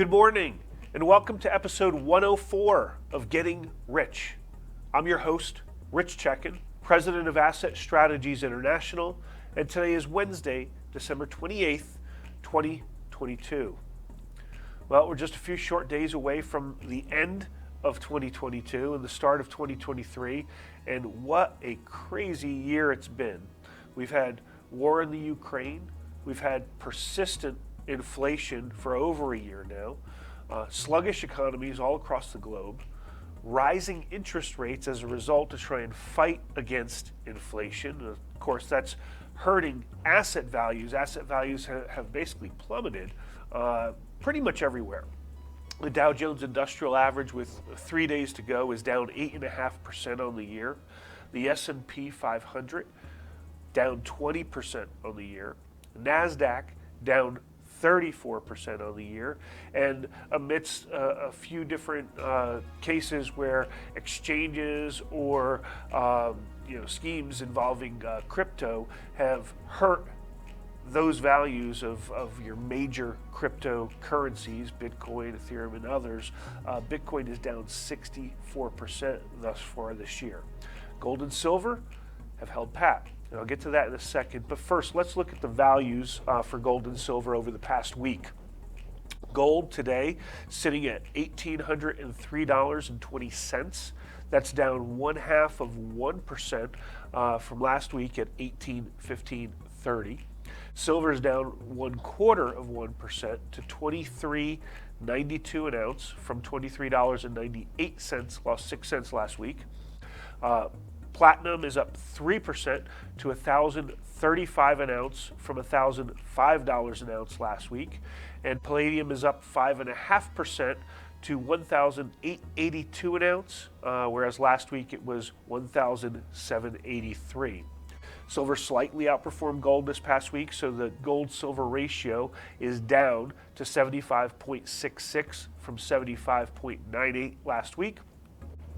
Good morning, and welcome to episode 104 of Getting Rich. I'm your host, Rich Checkan, president of Asset Strategies International, and today is Wednesday, December 28th, 2022. Well, we're just a few short days away from the end of 2022 and the start of 2023, and what a crazy year it's been. We've had war in the Ukraine, we've had persistent inflation for over a year now, sluggish economies all across the globe, rising interest rates as a result to try and fight against inflation. Of course, that's hurting asset values. Asset values have basically plummeted pretty much everywhere. The Dow Jones Industrial Average, with 3 days to go, is down 8.5% on the year. The S&P 500 down 20% on the year. NASDAQ down 34% on the year, and amidst a few different cases where exchanges or schemes involving crypto have hurt those values of your major cryptocurrencies, Bitcoin, Ethereum, and others. Bitcoin is down 64% thus far this year. Gold and silver have held pat. And I'll get to that in a second, but first let's look at the values for gold and silver over the past week. Gold today sitting at $1,803.20. That's down 0.5% from last week at $1,815.30. Silver is down 0.25% to $23.92 an ounce from $23.98, lost 6 cents last week. Platinum is up 3% to $1,035 an ounce from $1,005 an ounce last week. And palladium is up 5.5% to $1,882 an ounce, whereas last week it was $1,783. Silver slightly outperformed gold this past week, so the gold-silver ratio is down to 75.66 from 75.98 last week.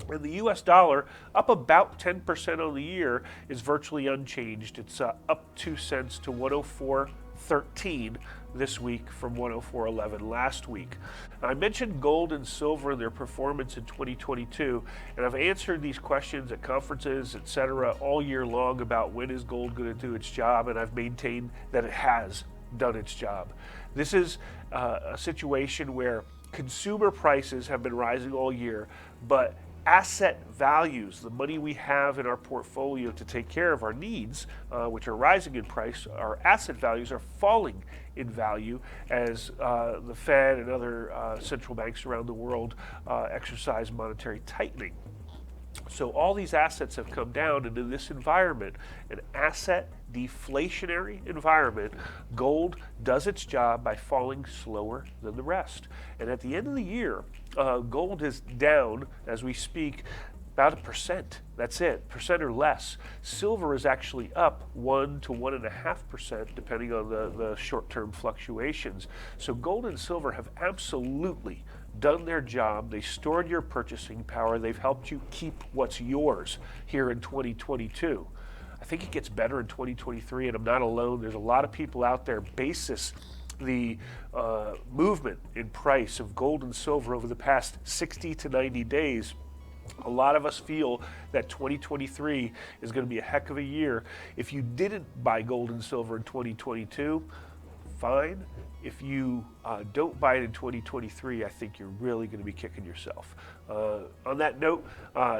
And the US dollar, up about 10% on the year, is virtually unchanged. It's up 2 cents to 104.13 this week from 104.11 last week. Now, I mentioned gold and silver and their performance in 2022, and I've answered these questions at conferences, etc., all year long about when is gold going to do its job, and I've maintained that it has done its job. This is a situation where consumer prices have been rising all year, but asset values, the money we have in our portfolio to take care of our needs, which are rising in price, our asset values are falling in value as the Fed and other central banks around the world exercise monetary tightening. So all these assets have come down, and in this environment, an asset deflationary environment, gold does its job by falling slower than the rest. And at the end of the year, gold is down, as we speak, about 1%. That's it, percent or less. Silver is actually up 1 to 1.5%, depending on the short-term fluctuations. So gold and silver have absolutely done their job. They stored your purchasing power. They've helped you keep what's yours here in 2022. I think it gets better in 2023, and I'm not alone. There's a lot of people out there basis the movement in price of gold and silver over the past 60 to 90 days. A lot of us feel that 2023 is going to be a heck of a year. If you didn't buy gold and silver in 2022, fine. If you don't buy it in 2023, I think you're really going to be kicking yourself. On that note,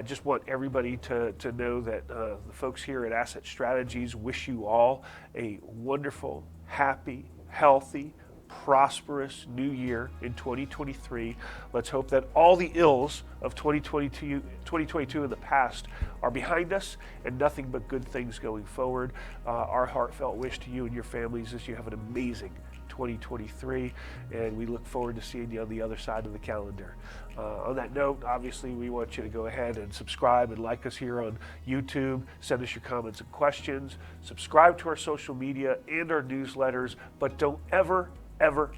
just want everybody to know that the folks here at Asset Strategies wish you all a wonderful, happy, healthy, prosperous new year in 2023. Let's hope that all the ills of 2022 in the past are behind us and nothing but good things going forward. Our heartfelt wish to you and your families is you have an amazing 2023, and we look forward to seeing you on the other side of the calendar. On that note, obviously, we want you to go ahead and subscribe and like us here on YouTube. Send us your comments and questions. Subscribe to our social media and our newsletters, but don't ever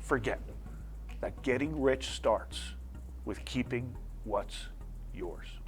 forget that getting rich starts with keeping what's yours.